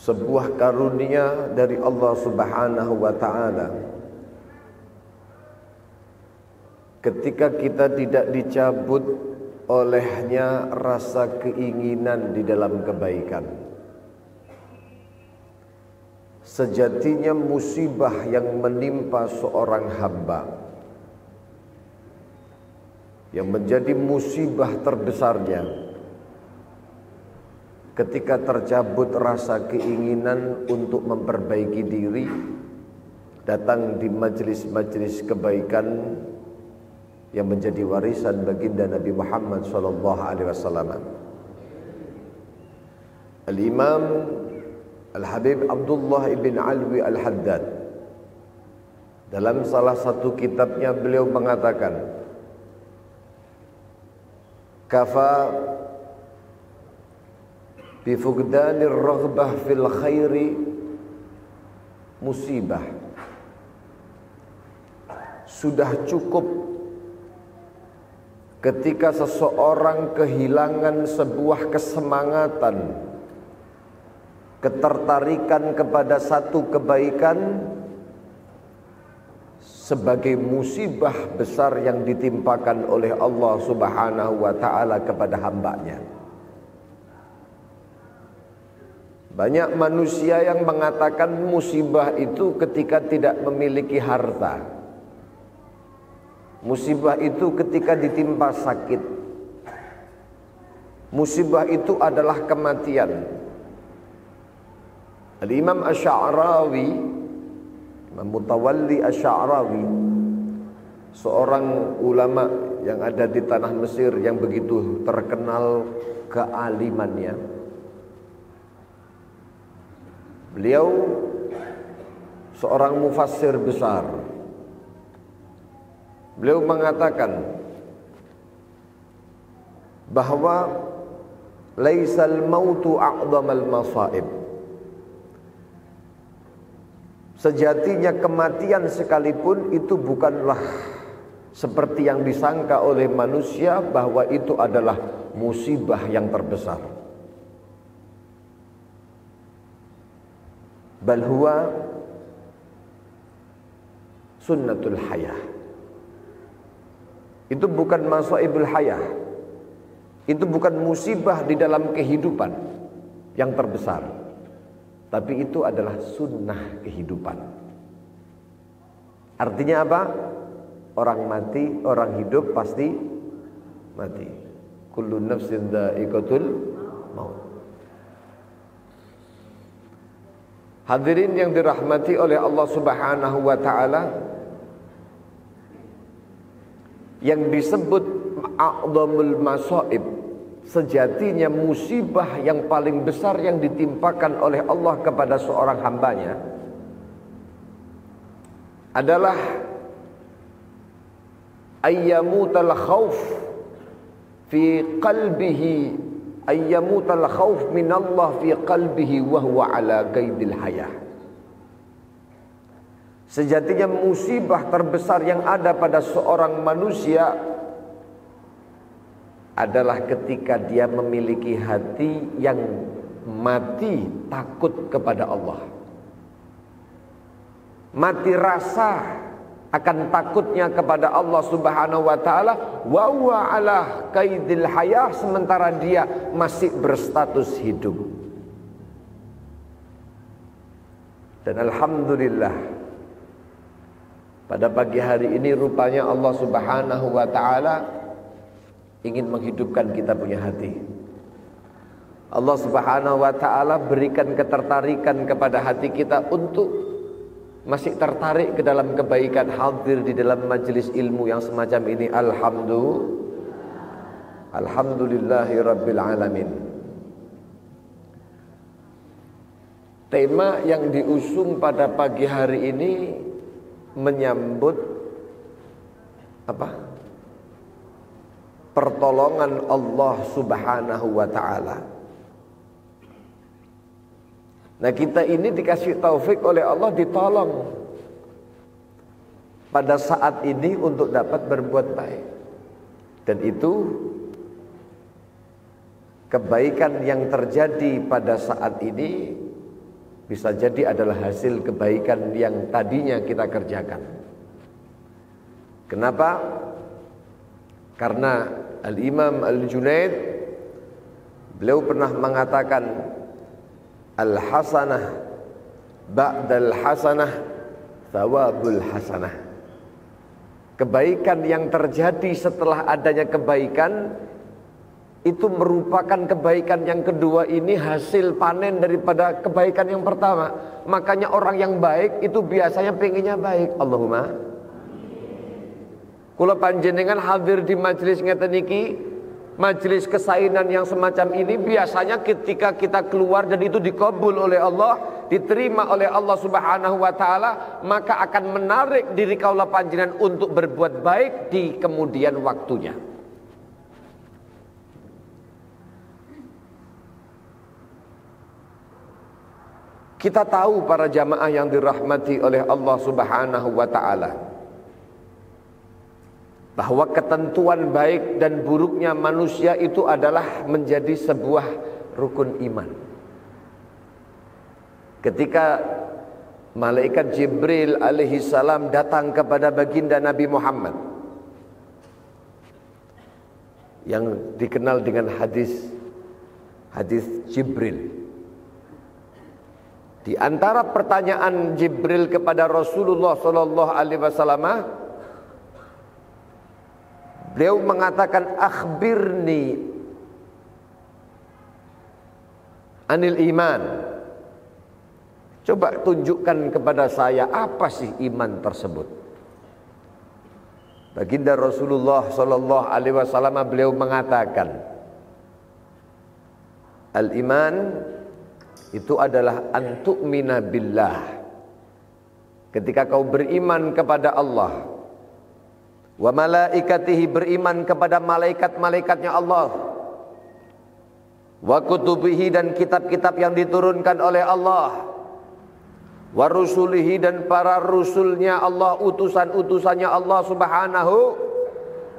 sebuah karunia dari Allah Subhanahu wa ta'ala. Ketika kita tidak dicabut olehnya rasa keinginan di dalam kebaikan. Sejatinya musibah yang menimpa seorang hamba, yang menjadi musibah terbesarnya, ketika tercabut rasa keinginan untuk memperbaiki diri, datang di majelis-majelis kebaikan yang menjadi warisan baginda Nabi Muhammad SAW. Al-Imam Al-Habib Abdullah ibn Alwi Al-Haddad dalam salah satu kitabnya beliau mengatakan, kafa bifugdanir raghbah fil khairi musibah. Sudah cukup ketika seseorang kehilangan sebuah kesemangatan, ketertarikan kepada satu kebaikan sebagai musibah besar yang ditimpakan oleh Allah Subhanahu wa ta'ala kepada hambanya. Banyak manusia yang mengatakan musibah itu ketika tidak memiliki harta. Musibah itu ketika ditimpa sakit. Musibah itu adalah kematian. Al-Imam Asy'arawi, Imam Mutawalli Asy'arawi, seorang ulama yang ada di tanah Mesir yang begitu terkenal kealimannya. Beliau seorang mufassir besar. Beliau mengatakan bahwa laisal mautu a'dhamal masaib. Sejatinya kematian sekalipun itu bukanlah seperti yang disangka oleh manusia bahwa itu adalah musibah yang terbesar. Bal huwa sunnatul hayah. Itu bukan masaibul hayah. Itu bukan musibah di dalam kehidupan yang terbesar. Tapi itu adalah sunnah kehidupan. Artinya apa? Orang mati, orang hidup pasti mati. Kullu nafsin dha'iqatul maut. Hadirin yang dirahmati oleh Allah Subhanahu wa ta'ala, yang disebut a'dhamul masaib, sejatinya musibah yang paling besar yang ditimpakan oleh Allah kepada seorang hambanya adalah ayyamutal khauf fi qalbihi, ayyamutal khauf minallah fi qalbihi wa huwa ala qaidil hayah. Sejatinya musibah terbesar yang ada pada seorang manusia adalah ketika dia memiliki hati yang mati takut kepada Allah. Mati rasa akan takutnya kepada Allah Subhanahu wa ta'ala, wa huwa ala qaidil hayah, sementara dia masih berstatus hidup. Dan alhamdulillah, pada pagi hari ini rupanya Allah Subhanahu wa ta'ala ingin menghidupkan kita punya hati. Allah Subhanahu wa ta'ala berikan ketertarikan kepada hati kita untuk masih tertarik ke dalam kebaikan, hadir di dalam majelis ilmu yang semacam ini. Alhamdulillahi rabbil alamin. Tema yang diusung pada pagi hari ini menyambut apa? Pertolongan Allah Subhanahu wa ta'ala. Nah, kita ini dikasih taufik oleh Allah, ditolong pada saat ini untuk dapat berbuat baik. Dan itu kebaikan yang terjadi pada saat ini bisa jadi adalah hasil kebaikan yang tadinya kita kerjakan. Kenapa? Karena Al-Imam Al-Junaid, beliau pernah mengatakan, al-hasanah ba'dal hasanah thawabul hasanah. Kebaikan yang terjadi setelah adanya kebaikan itu merupakan kebaikan yang kedua ini hasil panen daripada kebaikan yang pertama. Makanya orang yang baik itu biasanya pengennya baik. Allahumma. Kula panjenengan hadir di majelis ngeten iki, majelis kesainan yang semacam ini, biasanya ketika kita keluar dan itu dikabul oleh Allah, diterima oleh Allah Subhanahu wa taala, maka akan menarik diri kaula panjenengan untuk berbuat baik di kemudian waktunya. Kita tahu para jamaah yang dirahmati oleh Allah Subhanahu wa taala, bahwa ketentuan baik dan buruknya manusia itu adalah menjadi sebuah rukun iman. Ketika malaikat Jibril alaihi salam datang kepada baginda Nabi Muhammad, yang dikenal dengan hadis Jibril, di antara pertanyaan Jibril kepada Rasulullah sallallahu alaihi wasallam, beliau mengatakan, akhbirni anil iman. Coba tunjukkan kepada saya apa sih iman tersebut. Baginda Rasulullah sallallahu alaihi wasallam beliau mengatakan, al-iman itu adalah antu'mina billah. Ketika kau beriman kepada Allah, wa malaikatihi, beriman kepada malaikat-malaikatnya Allah, wa kutubihi, dan kitab-kitab yang diturunkan oleh Allah, wa rusulihi, dan para rusulnya Allah, utusan-utusannya Allah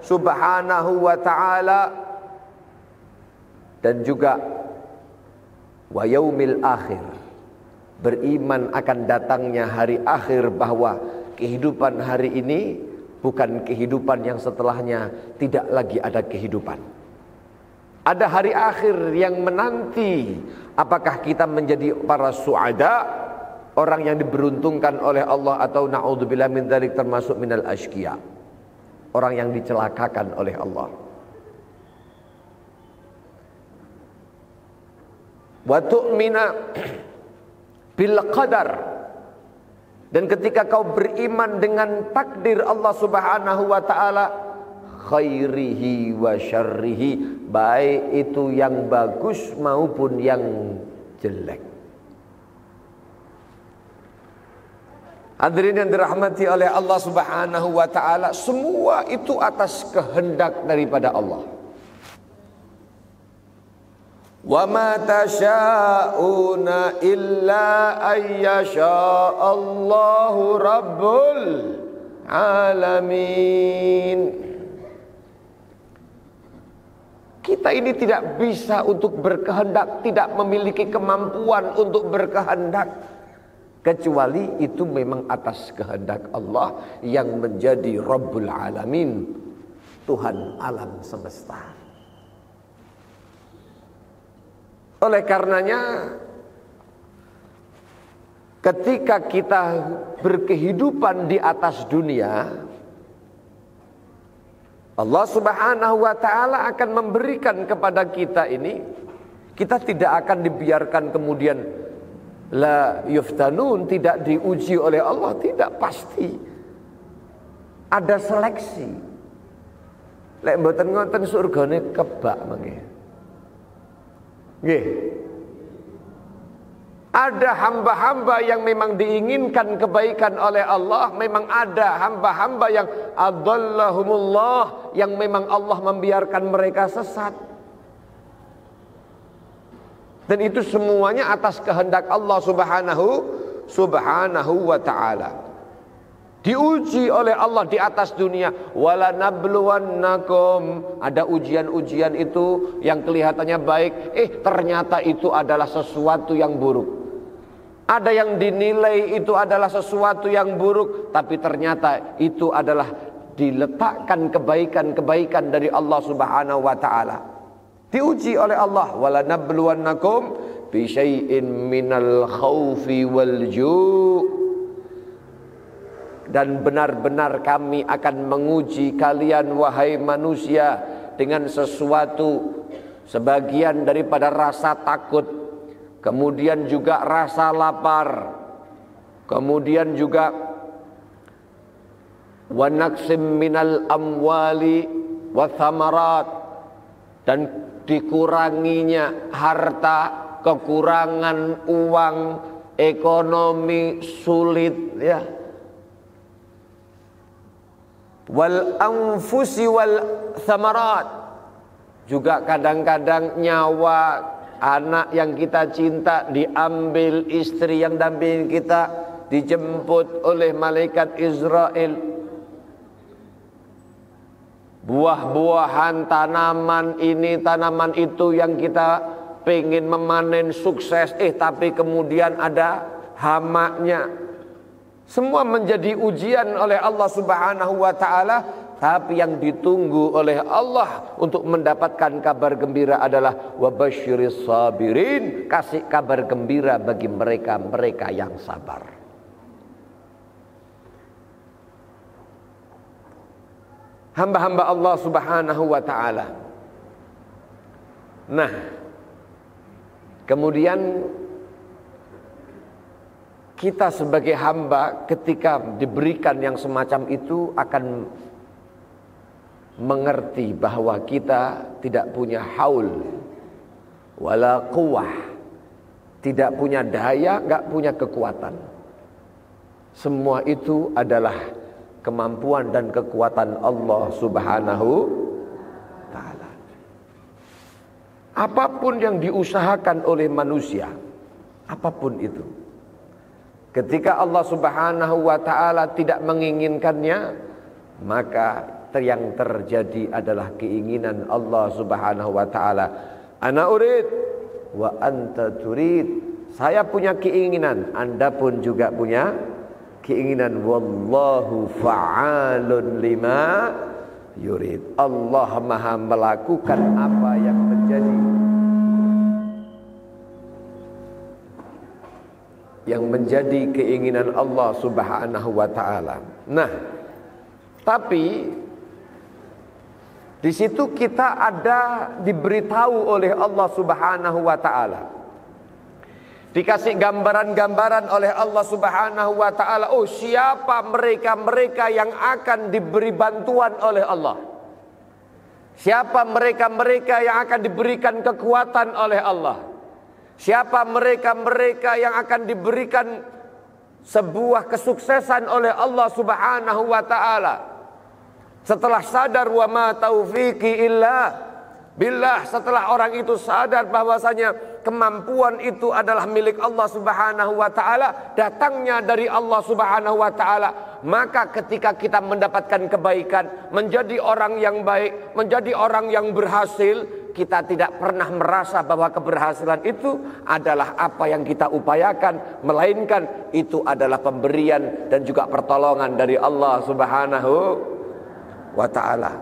subhanahu wa ta'ala, dan juga wa yaumil akhir, beriman akan datangnya hari akhir, bahwa kehidupan hari ini bukan kehidupan yang setelahnya tidak lagi ada kehidupan. Ada hari akhir yang menanti. Apakah kita menjadi para suada, orang yang diberuntungkan oleh Allah, atau na'udzubillah min dzalik termasuk minal asyqiya, orang yang dicelakakan oleh Allah. Wa tu'mina bil qadar, dan ketika kau beriman dengan takdir Allah Subhanahu wa taala, khairihi wa syarrihi, baik itu yang bagus maupun yang jelek. Hadirin yang dirahmati oleh Allah Subhanahu wa taala, semua itu atas kehendak daripada Allah. Wa ma tasha'una illa ayyasha Allahu rabbul alamin. Kita ini tidak bisa untuk berkehendak, tidak memiliki kemampuan untuk berkehendak, kecuali itu memang atas kehendak Allah yang menjadi Rabbul Alamin, Tuhan alam semesta. Oleh karenanya, ketika kita berkehidupan di atas dunia, Allah Subhanahu wa taala akan memberikan kepada kita ini, kita tidak akan dibiarkan kemudian la yuftanun, tidak diuji oleh Allah, tidak, pasti ada seleksi. Lek mboten ngoten surgane kebak mangke. Nggih. Ada hamba-hamba yang memang diinginkan kebaikan oleh Allah, memang ada hamba-hamba yang adallahumullah, yang memang Allah membiarkan mereka sesat. Dan itu semuanya atas kehendak Allah subhanahu wa ta'ala. Diuji oleh Allah di atas dunia. Wala nabluwannakum, ada ujian-ujian itu yang kelihatannya baik, ternyata itu adalah sesuatu yang buruk. Ada yang dinilai itu adalah sesuatu yang buruk, tapi ternyata itu adalah diletakkan kebaikan-kebaikan dari Allah Subhanahu wa taala. Diuji oleh Allah, wala nabluwannakum bi syai'in minal khaufi wal ju'. Dan benar-benar kami akan menguji kalian wahai manusia dengan sesuatu, sebagian daripada rasa takut, kemudian juga rasa lapar, kemudian juga wa naqsim minal amwali wa thamarat, dan dikuranginya harta, kekurangan uang, ekonomi sulit, ya. Wal anfusi wal thamarat, juga kadang-kadang nyawa anak yang kita cinta diambil, istri yang dampingin kita dijemput oleh malaikat Israel, buah-buahan, tanaman ini, tanaman itu yang kita pengen memanen sukses, tapi kemudian ada hamanya. Semua menjadi ujian oleh Allah Subhanahu wa taala, tapi yang ditunggu oleh Allah untuk mendapatkan kabar gembira adalah wabasyiris sabirin, kasih kabar gembira bagi mereka-mereka yang sabar. Hamba-hamba Allah Subhanahu wa taala. Nah, kemudian kita sebagai hamba ketika diberikan yang semacam itu akan mengerti bahwa kita tidak punya haul wala quwwah, tidak punya daya, enggak punya kekuatan. Semua itu adalah kemampuan dan kekuatan Allah Subhanahu taala. Apapun yang diusahakan oleh manusia, apapun itu, ketika Allah Subhanahu wa taala tidak menginginkannya, maka yang terjadi adalah keinginan Allah Subhanahu wa taala. Ana urid wa anta turid. Saya punya keinginan, Anda pun juga punya keinginan. Wallahu fa'alun lima yurid. Allah Maha melakukan apa yang menjadi keinginan Allah Subhanahu wa taala. Nah, tapi di situ kita ada diberitahu oleh Allah Subhanahu wa taala. Dikasih gambaran-gambaran oleh Allah Subhanahu wa taala, oh siapa mereka-mereka yang akan diberi bantuan oleh Allah. Siapa mereka-mereka yang akan diberikan kekuatan oleh Allah. Siapa mereka-mereka yang akan diberikan sebuah kesuksesan oleh Allah Subhanahu wa taala. Setelah sadar wa ma taufiqi illa billah, setelah orang itu sadar bahwasanya kemampuan itu adalah milik Allah Subhanahu wa taala, datangnya dari Allah Subhanahu wa taala, maka ketika kita mendapatkan kebaikan, menjadi orang yang baik, menjadi orang yang berhasil, kita tidak pernah merasa bahwa keberhasilan itu adalah apa yang kita upayakan, melainkan itu adalah pemberian dan juga pertolongan dari Allah Subhanahu wa ta'ala.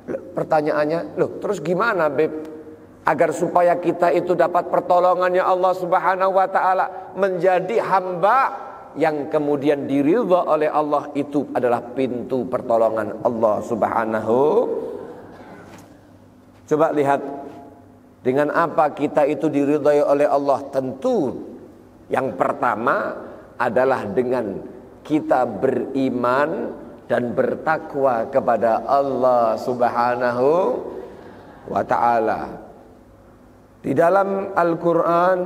Pertanyaannya, loh terus gimana Beb? Agar supaya kita itu dapat pertolongannya Allah Subhanahu wa ta'ala, menjadi hamba yang kemudian diridha oleh Allah, itu adalah pintu pertolongan Allah Subhanahu. Coba lihat dengan apa kita itu diridhai oleh Allah. Tentu yang pertama adalah dengan kita beriman dan bertakwa kepada Allah Subhanahu wa ta'ala. Di dalam Al-Quran,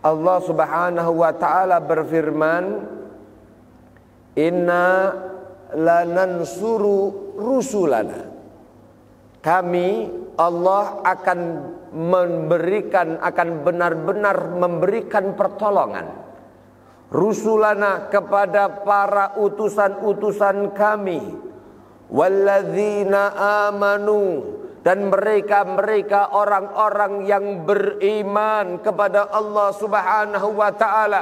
Allah Subhanahu wa ta'ala berfirman, inna lanansuru rusulana. Kami, Allah akan memberikan, akan benar-benar memberikan pertolongan rusulana kepada para utusan-utusan kami, walladzina amanu, dan mereka-mereka orang-orang yang beriman kepada Allah Subhanahu wa ta'ala.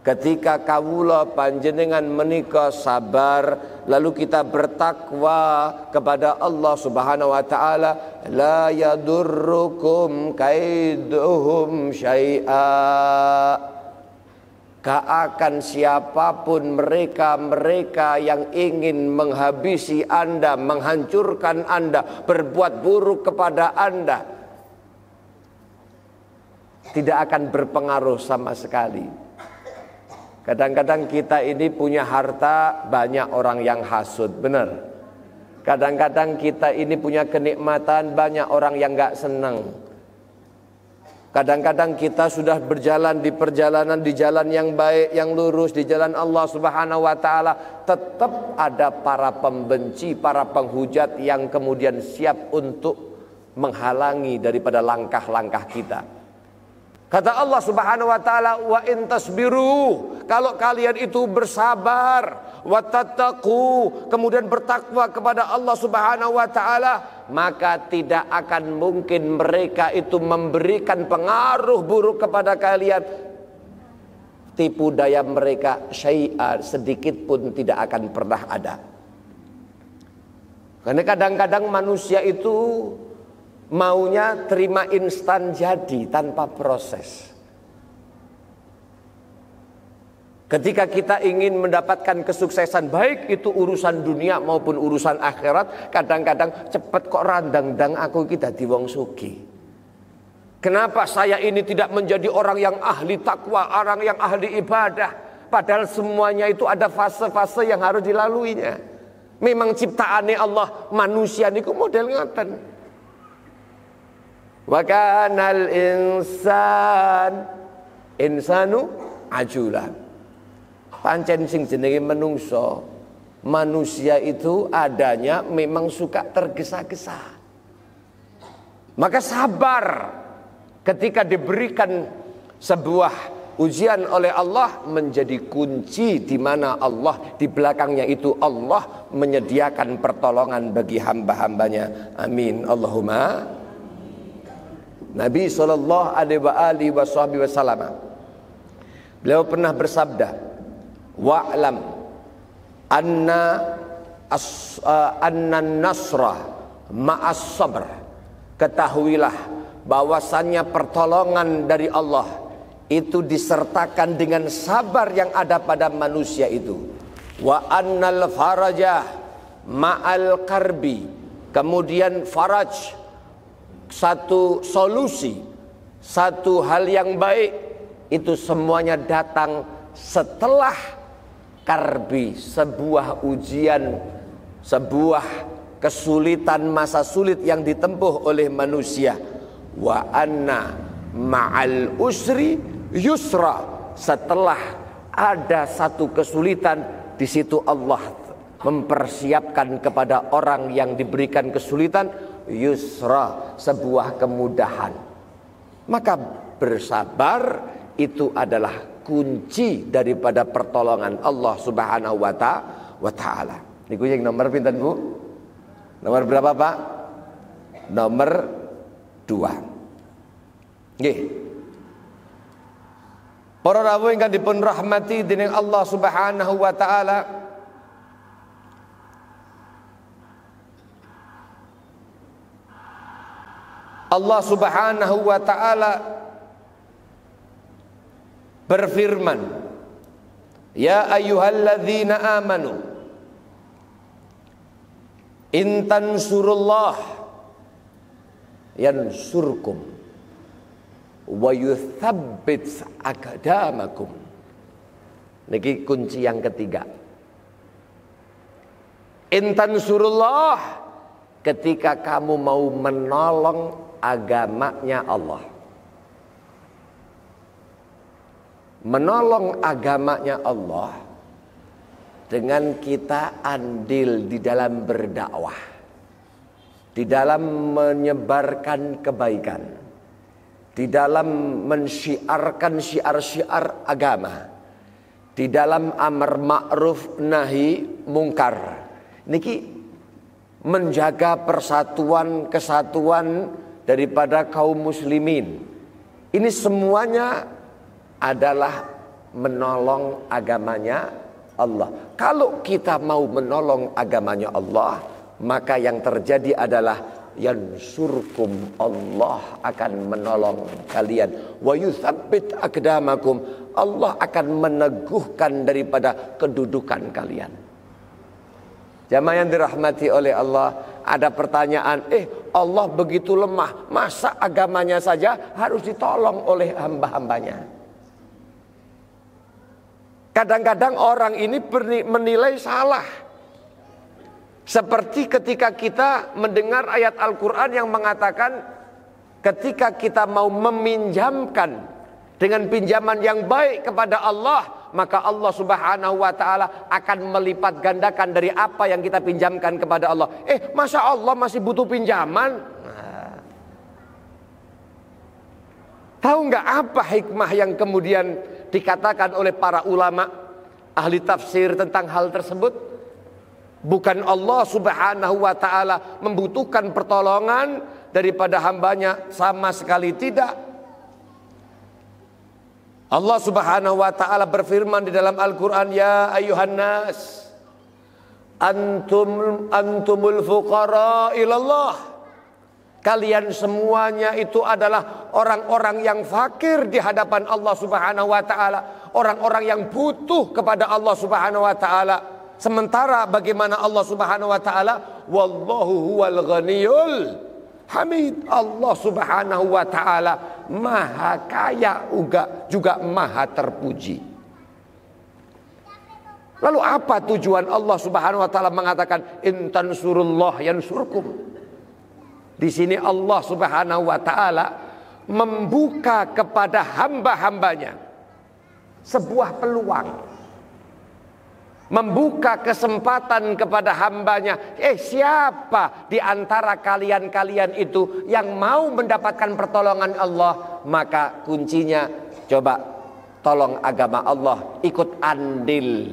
ketika kawula panjenengan menika sabar, lalu kita bertakwa kepada Allah Subhanahu wa taala, la yadurrukum kaiduhum syai'a. Gak akan siapapun mereka yang ingin menghabisi Anda, menghancurkan Anda, berbuat buruk kepada Anda, tidak akan berpengaruh sama sekali. Kadang-kadang kita ini punya harta, banyak orang yang hasud, benar. Kadang-kadang kita ini punya kenikmatan, banyak orang yang gak senang. Kadang-kadang kita sudah berjalan di perjalanan, di jalan yang baik, yang lurus, di jalan Allah Subhanahu wa taala, tetap ada para pembenci, para penghujat yang kemudian siap untuk menghalangi daripada langkah-langkah kita. Kata Allah Subhanahu wa taala, wa in tasbiru, kalau kalian itu bersabar, wa tattaqu, kemudian bertakwa kepada Allah Subhanahu wa taala, maka tidak akan mungkin mereka itu memberikan pengaruh buruk kepada kalian. Tipu daya mereka syai'a, sedikit pun tidak akan pernah ada. Karena kadang-kadang manusia itu maunya terima instan jadi tanpa proses. Ketika kita ingin mendapatkan kesuksesan, baik itu urusan dunia maupun urusan akhirat, kadang-kadang cepat kok randang-dang aku kita di wong sugi. Kenapa saya ini tidak menjadi orang yang ahli takwa, orang yang ahli ibadah? Padahal semuanya itu ada fase-fase yang harus dilaluinya. Memang ciptaannya Allah, manusia niku model ngaten. Wa kanal insanu ajula. Pancen sing jenenge menungso, manusia itu adanya memang suka tergesa-gesa. Maka sabar ketika diberikan sebuah ujian oleh Allah menjadi kunci di mana Allah di belakangnya itu Allah menyediakan pertolongan bagi hamba-hambanya. Amin Allahumma. Nabi SAW beliau pernah bersabda, wa'lam anna nasra ma'as sabr. Ketahuilah bahwasannya pertolongan dari Allah itu disertakan dengan sabar yang ada pada manusia itu. Wa annal farajah ma'al karbi. Kemudian faraj, satu solusi, satu hal yang baik, itu semuanya datang setelah karbi, sebuah ujian, sebuah kesulitan, masa sulit yang ditempuh oleh manusia. Wa anna ma'al usri yusra. Setelah ada satu kesulitan, di situ Allah mempersiapkan kepada orang yang diberikan kesulitan yusra, sebuah kemudahan. Maka bersabar itu adalah kunci daripada pertolongan Allah Subhanahu wa taala. Niku yang nomor pinten Bu? Nomor berapa Pak? Nomor 2. Nggih. Para rawuh ingkang dipun rahmati dening Allah Subhanahu wa taala, Allah Subhanahu wa taala berfirman, ya ayyuhalladzina amanu in tansurullah yansurkum wa yuthabbit aqdamakum. Niki kunci yang ketiga. In tansurullah, ketika kamu mau menolong agamanya Allah, menolong agamanya Allah dengan kita andil di dalam berdakwah, di dalam menyebarkan kebaikan, di dalam mensyiarkan syiar-syiar agama, di dalam amar ma'ruf nahi mungkar. Niki menjaga persatuan kesatuan daripada kaum muslimin. Ini semuanya adalah menolong agamanya Allah. Kalau kita mau menolong agamanya Allah, maka yang terjadi adalah yansurkum, Allah akan menolong kalian. Wa yutsabbit aqdamakum, Allah akan meneguhkan daripada kedudukan kalian. Jamaah yang dirahmati oleh Allah, ada pertanyaan, Allah begitu lemah, masa agamanya saja harus ditolong oleh hamba-hambanya? Kadang-kadang orang ini menilai salah. Seperti ketika kita mendengar ayat Al-Quran yang mengatakan, ketika kita mau meminjamkan dengan pinjaman yang baik kepada Allah, maka Allah Subhanahu wa ta'ala akan melipat gandakan dari apa yang kita pinjamkan kepada Allah. Masa Allah masih butuh pinjaman? Tahu nggak apa hikmah yang kemudian dikatakan oleh para ulama ahli tafsir tentang hal tersebut? Bukan Allah Subhanahu wa ta'ala membutuhkan pertolongan daripada hambanya, sama sekali tidak. Allah Subhanahu wa ta'ala berfirman di dalam Al-Quran, ya ayuhan nas antumul fuqara ilallah. Kalian semuanya itu adalah orang-orang yang fakir di hadapan Allah Subhanahu wa ta'ala, orang-orang yang butuh kepada Allah Subhanahu wa ta'ala. Sementara bagaimana Allah Subhanahu wa ta'ala, wallahu huwal ghaniyul hamid. Allah Subhanahu wa ta'ala maha kaya juga maha terpuji. Lalu apa tujuan Allah Subhanahu wa ta'ala mengatakan in tansurullah yansurkum? Di sini Allah Subhanahu wa ta'ala membuka kepada hamba-hambanya sebuah peluang, membuka kesempatan kepada hambanya. Siapa di antara kalian itu yang mau mendapatkan pertolongan Allah? Maka kuncinya, coba tolong agama Allah, ikut andil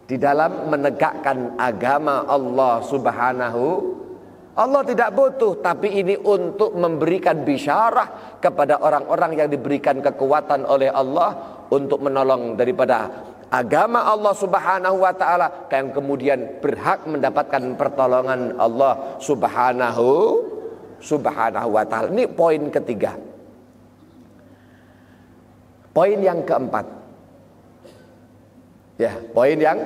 di dalam menegakkan agama Allah Subhanahu. Allah tidak butuh, tapi ini untuk memberikan bisyarah kepada orang-orang yang diberikan kekuatan oleh Allah untuk menolong daripada agama Allah Subhanahu wa ta'ala, yang kemudian berhak mendapatkan pertolongan Allah Subhanahu wa ta'ala. Ini poin ketiga. Poin yang keempat. Ya, poin yang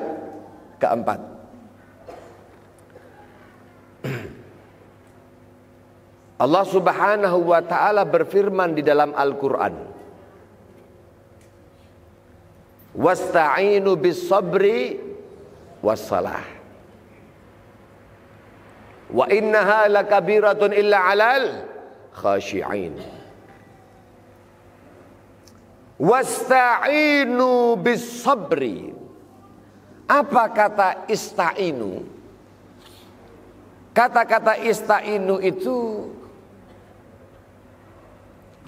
keempat. Allah Subhanahu wa ta'ala berfirman di dalam Al-Quran, wasta'inu bis sabri wassalah wa innaha lakabiratun illa 'alal khashi'in. Wasta'inu bis sabri. Apa kata ista'inu? Kata-kata ista'inu itu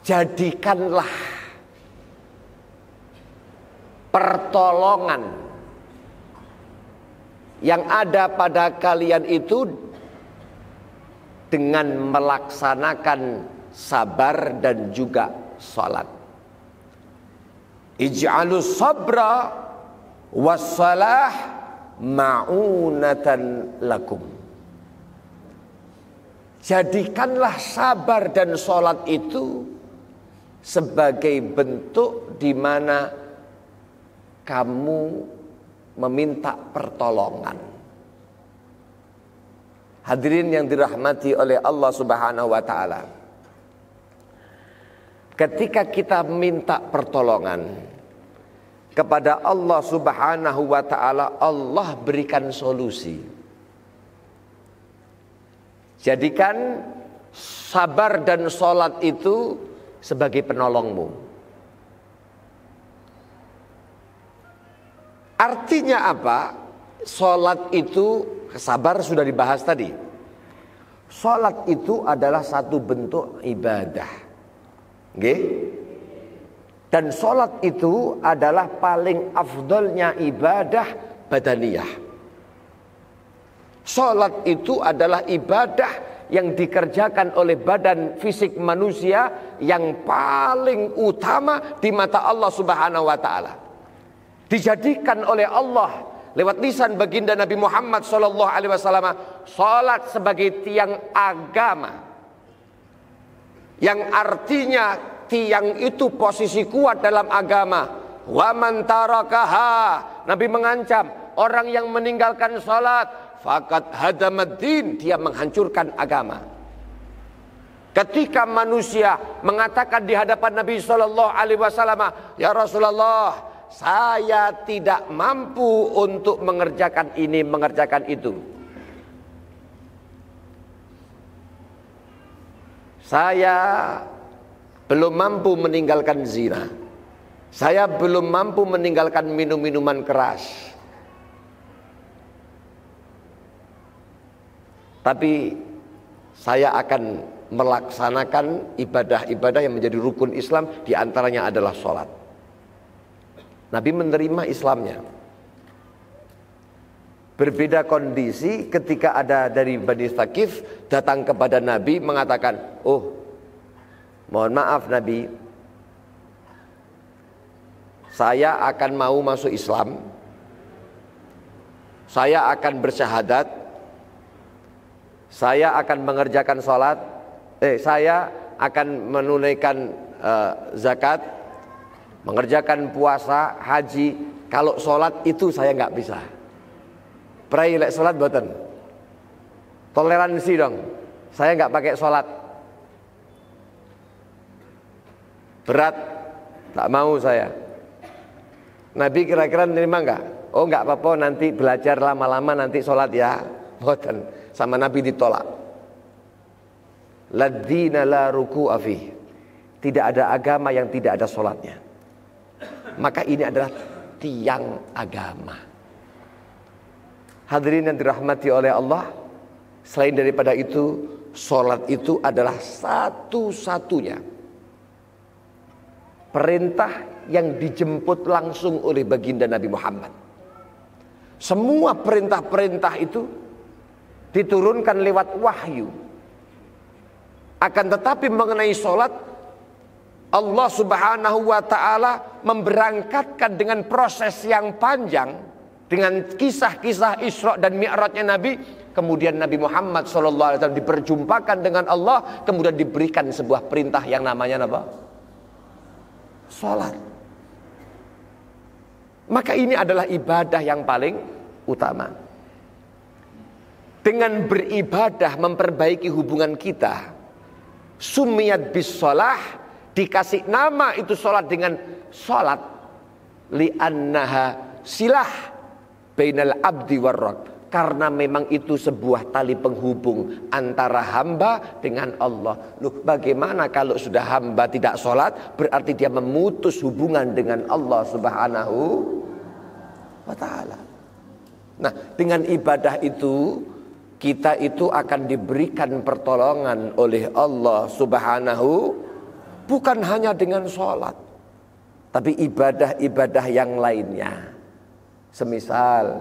jadikanlah pertolongan yang ada pada kalian itu dengan melaksanakan sabar dan juga salat. Ij'alus sabra wassalah ma'unatan lakum. Jadikanlah sabar dan salat itu sebagai bentuk di mana kamu meminta pertolongan. Hadirin yang dirahmati oleh Allah Subhanahu wa ta'ala, ketika kita minta pertolongan kepada Allah Subhanahu wa ta'ala, Allah berikan solusi. Jadikan sabar dan salat itu sebagai penolongmu. Artinya apa? Salat itu, sabar sudah dibahas tadi. Salat itu adalah satu bentuk ibadah. Nggih? Dan salat itu adalah paling afdolnya ibadah badaniyah. Salat itu adalah ibadah yang dikerjakan oleh badan fisik manusia yang paling utama di mata Allah Subhanahu wa taala. Dijadikan oleh Allah lewat lisan baginda Nabi Muhammad sallallahu alaihi wasallam salat sebagai tiang agama. Yang artinya tiang itu posisi kuat dalam agama. Wa man tarakaha, Nabi mengancam orang yang meninggalkan salat faqad hadamaddin, dia menghancurkan agama. Ketika manusia mengatakan di hadapan Nabi sallallahu alaihi wasallam, "Ya Rasulullah, saya tidak mampu untuk mengerjakan ini, mengerjakan itu. Saya belum mampu meninggalkan zina. Saya belum mampu meninggalkan minum-minuman keras. Tapi saya akan melaksanakan ibadah-ibadah yang menjadi rukun Islam, di antaranya adalah sholat." Nabi menerima Islamnya. Berbeda kondisi ketika ada dari Bani Thaqif datang kepada Nabi mengatakan, "Oh, mohon maaf Nabi, saya akan mau masuk Islam. Saya akan bersyahadat. Saya akan mengerjakan sholat. Saya akan menunaikan zakat, mengerjakan puasa, haji. Kalau sholat itu saya nggak bisa. Pray lek sholat boten. Toleransi dong. Saya nggak pakai sholat. Berat, tak mau saya." Nabi kira-kira menerima nggak? "Oh nggak apa-apa, nanti belajar lama-lama nanti sholat ya." Boten. Sama Nabi ditolak. Ladzina la ruku'a fi. Tidak ada agama yang tidak ada sholatnya. Maka ini adalah tiang agama. Hadirin yang dirahmati oleh Allah, selain daripada itu, sholat itu adalah satu-satunya perintah yang dijemput langsung oleh baginda Nabi Muhammad. Semua perintah-perintah itu diturunkan lewat wahyu. Akan tetapi mengenai sholat, Allah Subhanahu wa ta'ala memberangkatkan dengan proses yang panjang, dengan kisah-kisah Isra dan Mi'rajnya Nabi. Kemudian Nabi Muhammad SAW diperjumpakan dengan Allah, kemudian diberikan sebuah perintah yang namanya apa? Sholat. Maka ini adalah ibadah yang paling utama. Dengan beribadah memperbaiki hubungan kita. Sumiyat bis sholah, dikasih nama itu sholat dengan sholat. Li'annaha silah bainal abdi warrabb. Karena memang itu sebuah tali penghubung antara hamba dengan Allah. Loh, bagaimana kalau sudah hamba tidak sholat? Berarti dia memutus hubungan dengan Allah Subhanahu wa ta'ala. Nah, dengan ibadah itu kita itu akan diberikan pertolongan oleh Allah Subhanahu, bukan hanya dengan sholat, tapi ibadah-ibadah yang lainnya. Semisal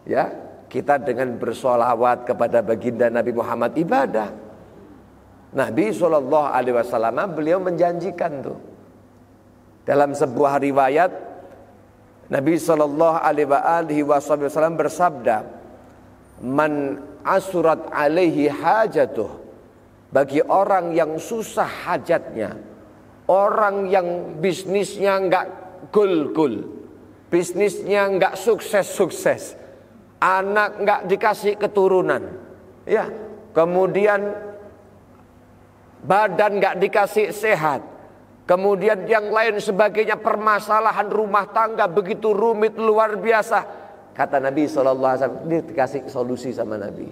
ya, kita dengan bersolawat kepada baginda Nabi Muhammad ibadah. Nabi SAW beliau menjanjikan tuh. Dalam sebuah riwayat Nabi SAW bersabda, "Man asurat alaihi hajatuh." Bagi orang yang susah hajatnya, orang yang bisnisnya enggak gul-gul, bisnisnya enggak sukses-sukses, anak enggak dikasih keturunan, ya, kemudian badan enggak dikasih sehat, kemudian yang lain sebagainya, permasalahan rumah tangga begitu rumit luar biasa. Kata Nabi SAW, dia dikasih solusi sama Nabi.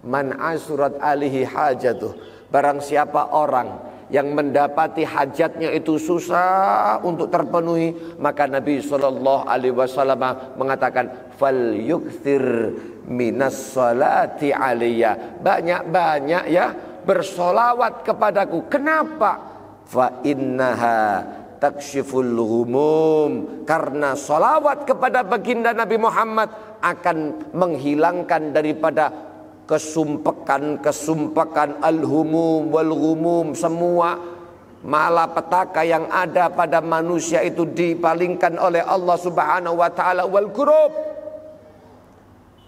Man asurat alihi hajatuh. Barang siapa orang yang mendapati hajatnya itu susah untuk terpenuhi, maka Nabi SAW mengatakan, fal yukthir minas salati aliyya. Banyak-banyak ya bersolawat kepadaku. Kenapa? Fa innaha takshiful humum. Karena solawat kepada baginda Nabi Muhammad akan menghilangkan daripada kesumpekan, al-humum wal-ghumum, semua malapetaka yang ada pada manusia itu dipalingkan oleh Allah Subhanahu wa taala, wal kurub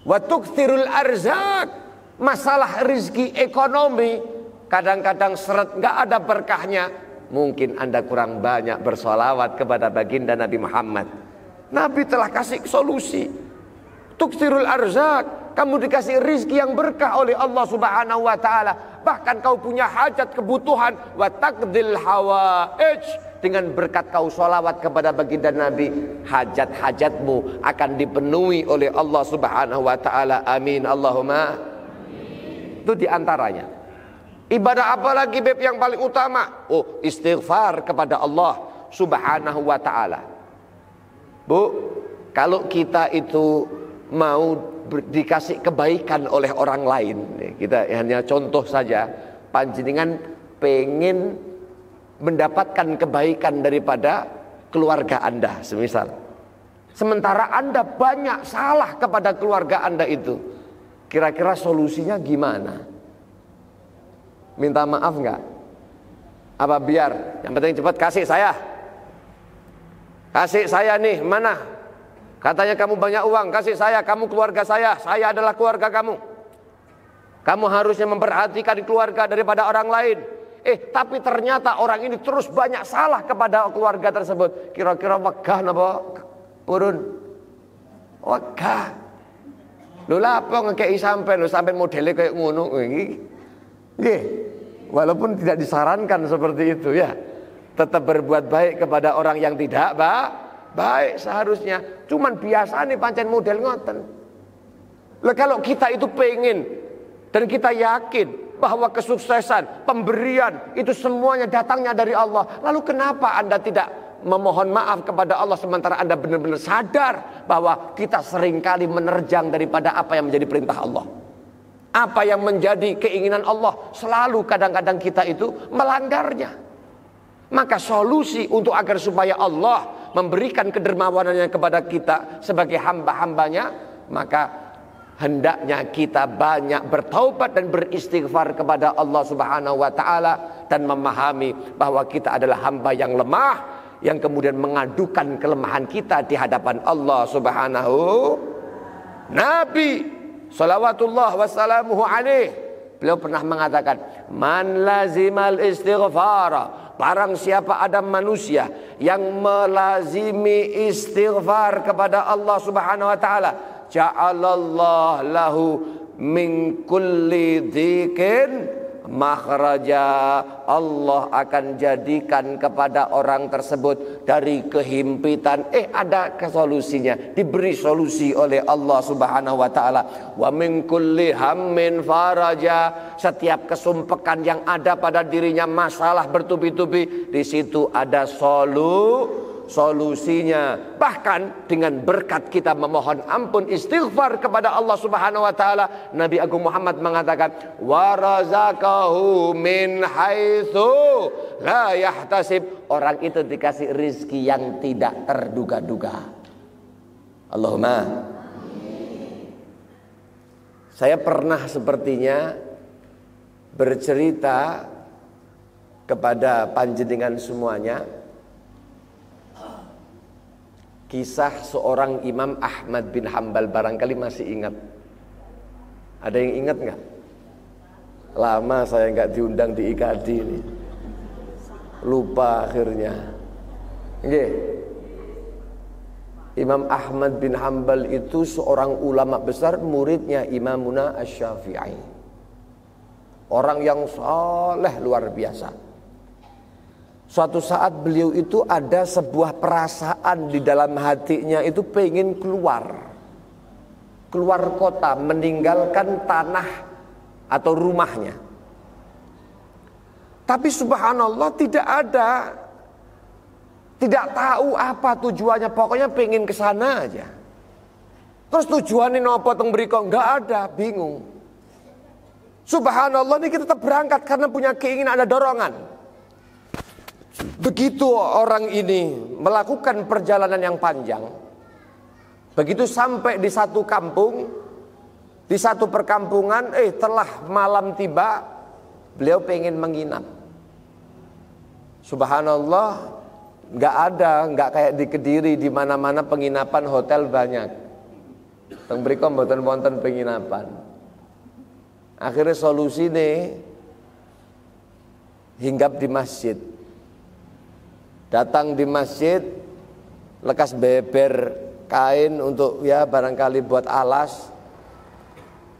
wa tukthirul arzak. Masalah rizki, ekonomi kadang-kadang seret, nggak ada berkahnya. Mungkin Anda kurang banyak bersolawat kepada baginda Nabi Muhammad. Nabi telah kasih solusi. Tukthirul arzak, kamu dikasih rizki yang berkah oleh Allah Subhanahu wa taala. Bahkan kau punya hajat, kebutuhan, wa taqdil hawaij, dengan berkat kau sholawat kepada baginda Nabi, hajat-hajatmu akan dipenuhi oleh Allah Subhanahu wa taala. Amin Allahumma. Itu diantaranya. Ibadah apa lagi Beb yang paling utama? Oh, istighfar kepada Allah Subhanahu wa taala. Bu, kalau kita itu mau dikasih kebaikan oleh orang lain, kita hanya contoh saja, panjenengan pengen mendapatkan kebaikan daripada keluarga Anda semisal, sementara Anda banyak salah kepada keluarga Anda itu, kira-kira solusinya gimana? Minta maaf enggak? Apa biar yang penting cepat kasih saya nih, mana? Katanya kamu banyak uang, kasih saya, kamu keluarga saya adalah keluarga kamu. Kamu harusnya memperhatikan keluarga daripada orang lain. Tapi ternyata orang ini terus banyak salah kepada keluarga tersebut. Kira-kira wegah napa purun? Wegah. Lho lha apa ngekeki sampean modele kayak ngono iki. Nggih. Walaupun tidak disarankan seperti itu ya. Tetap berbuat baik kepada orang yang tidak baik seharusnya. Cuman biasa nih pancen model ngoten. Lah kalau kita itu pengen dan kita yakin bahwa kesuksesan, pemberian itu semuanya datangnya dari Allah, lalu kenapa Anda tidak memohon maaf kepada Allah sementara Anda benar-benar sadar bahwa kita seringkali menerjang daripada apa yang menjadi perintah Allah, apa yang menjadi keinginan Allah, selalu kadang-kadang kita itu melanggarnya. Maka solusi untuk agar supaya Allah memberikan kedermawanannya kepada kita sebagai hamba-hambanya, maka hendaknya kita banyak bertaubat dan beristighfar kepada Allah Subhanahu wa taala, dan memahami bahwa kita adalah hamba yang lemah, yang kemudian mengadukan kelemahan kita di hadapan Allah Subhanahu. Nabi salawatullah wassalamuhu alaih, beliau pernah mengatakan, man lazimal istighfara, barang siapa ada manusia yang melazimi istighfar kepada Allah Subhanahu wa taala, ja'alallah lahu min kulli dzikin makhraja, Allah akan jadikan kepada orang tersebut dari kehimpitan ada solusinya, diberi solusi oleh Allah Subhanahu wa taala. Wa min kulli hammin faraja, setiap kesumpekan yang ada pada dirinya, masalah bertubi-tubi, di situ ada solusinya. Bahkan dengan berkat kita memohon ampun, istighfar kepada Allah Subhanahu wa taala, Nabi Agung Muhammad mengatakan, wa razaqahu min haitsu la yahtasib, orang itu dikasih rizki yang tidak terduga-duga. Allahumma. Saya pernah sepertinya bercerita kepada panjenengan semuanya kisah seorang Imam Ahmad bin Hanbal, barangkali masih ingat. Ada yang ingat nggak? Lama saya nggak diundang di IKD ini, lupa akhirnya. Nggih. Imam Ahmad bin Hanbal itu seorang ulama besar, muridnya Imamuna Asy-Syafi'i. Orang yang saleh luar biasa. Suatu saat beliau itu ada sebuah perasaan di dalam hatinya itu pengen keluar kota, meninggalkan tanah atau rumahnya. Tapi subhanallah tidak tahu apa tujuannya, pokoknya pengen ke sana aja. Terus tujuannya nopo teng mriko enggak ada, bingung. Subhanallah, ini kita tetap berangkat karena punya keinginan, ada dorongan. Begitu orang ini melakukan perjalanan yang panjang, begitu sampai di satu kampung, Di satu perkampungan, telah malam tiba, beliau pengen menginap. Subhanallah, nggak kayak di Kediri, di mana-mana penginapan hotel banyak. Teng mriko mboten wonten penginapan. Akhirnya solusi nih hinggap di masjid. Datang di masjid, lekas beber kain untuk ya barangkali buat alas.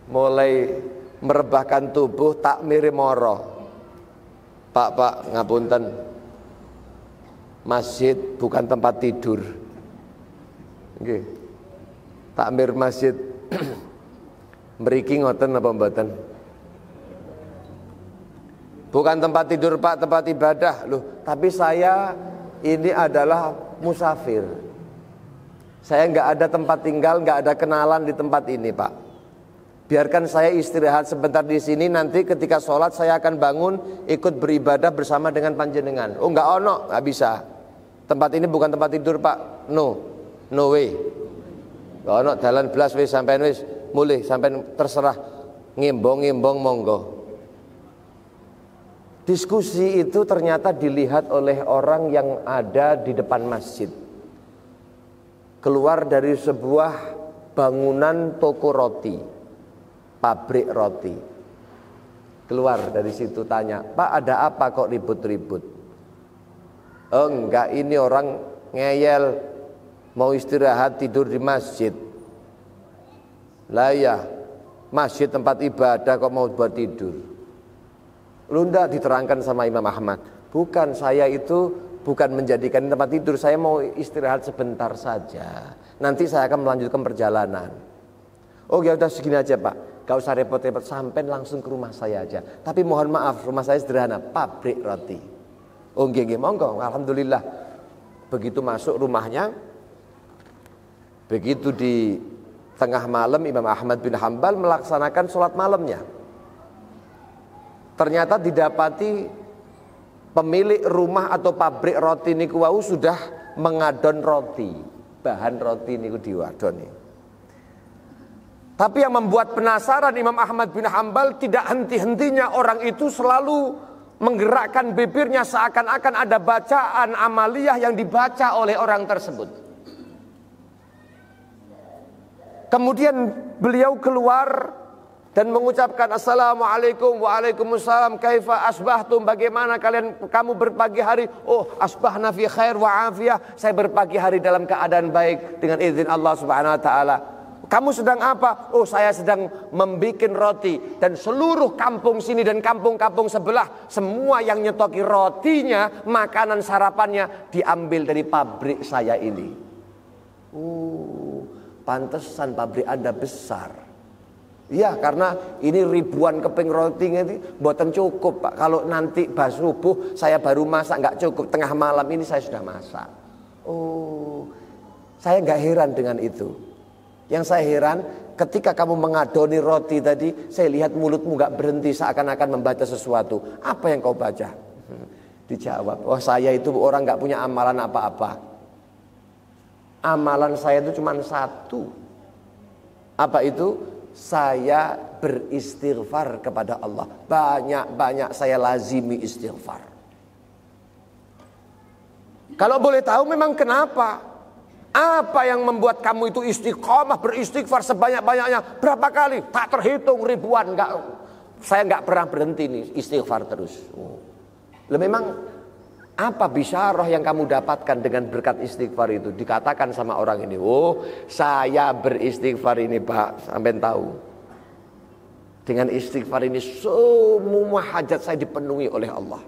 Mulai merebahkan tubuh, takmiri moro. Pak, ngapunten. Masjid bukan tempat tidur. Nggih. Takmir masjid mriki ngoten apa mboten? Bukan tempat tidur Pak, tempat ibadah. Loh, tapi saya ini adalah musafir. Saya nggak ada tempat tinggal, nggak ada kenalan di tempat ini Pak. Biarkan saya istirahat sebentar di sini, nanti ketika sholat saya akan bangun ikut beribadah bersama dengan panjenengan. Oh nggak ono, nggak bisa. Tempat ini bukan tempat tidur Pak. No way. Nggak ono, dalan belas wis sampean wis mulih, sampean terserah ngimbong monggo. Diskusi itu ternyata dilihat oleh orang yang ada di depan masjid. Keluar dari sebuah bangunan toko roti, pabrik roti. Keluar dari situ tanya, Pak ada apa kok ribut-ribut? Oh enggak, ini orang ngeyel, mau istirahat tidur di masjid. Lah ya, masjid tempat ibadah kok mau buat tidur. Lu enggak, diterangkan sama Imam Ahmad. Bukan, saya itu bukan menjadikan tempat tidur, saya mau istirahat sebentar saja. Nanti saya akan melanjutkan perjalanan. Oh ya udah segini aja Pak, gak usah repot-repot, sampai langsung ke rumah saya aja. Tapi mohon maaf, rumah saya sederhana, pabrik roti. Oh nggih monggo, alhamdulillah. Begitu masuk rumahnya, begitu di tengah malam Imam Ahmad bin Hambal melaksanakan sholat malamnya. Ternyata didapati pemilik rumah atau pabrik roti niku wau sudah mengadon roti, bahan roti niku diwadoni. Tapi yang membuat penasaran Imam Ahmad bin Hambal, tidak henti-hentinya orang itu selalu menggerakkan bibirnya seakan-akan ada bacaan amaliyah yang dibaca oleh orang tersebut. Kemudian beliau keluar dan mengucapkan assalamualaikum, waalaikumsalam, kaifa asbahtum, bagaimana kamu berpagi hari? Oh asbahna fi khair wa afiyah, saya berpagi hari dalam keadaan baik dengan izin Allah subhanahu wa ta'ala. Kamu sedang apa? Oh saya sedang membuat roti. Dan seluruh kampung sini dan kampung-kampung sebelah, semua yang nyetoki rotinya, makanan sarapannya diambil dari pabrik saya ini. Pantesan pabrik Anda besar. Ya karena ini ribuan keping roti ini buatan cukup Pak. Kalau nanti subuh saya baru masak, nggak cukup. Tengah malam ini saya sudah masak. Oh, saya nggak heran dengan itu. Yang saya heran ketika kamu mengadoni roti tadi, saya lihat mulutmu nggak berhenti seakan-akan membaca sesuatu. Apa yang kau baca? Dijawab, oh saya itu orang nggak punya amalan apa-apa. Amalan saya itu cuma satu. Apa itu? Saya beristighfar kepada Allah. Banyak-banyak saya lazimi istighfar. Kalau boleh tahu memang kenapa? Apa yang membuat kamu itu istiqomah beristighfar sebanyak-banyaknya? Berapa kali? Tak terhitung, ribuan. Saya nggak pernah berhenti nih istighfar terus. Memang apa bisyarah yang kamu dapatkan dengan berkat istighfar itu? Dikatakan sama orang ini, oh saya beristighfar ini Pak, sampai tahu. Dengan istighfar ini semua hajat saya dipenuhi oleh Allah.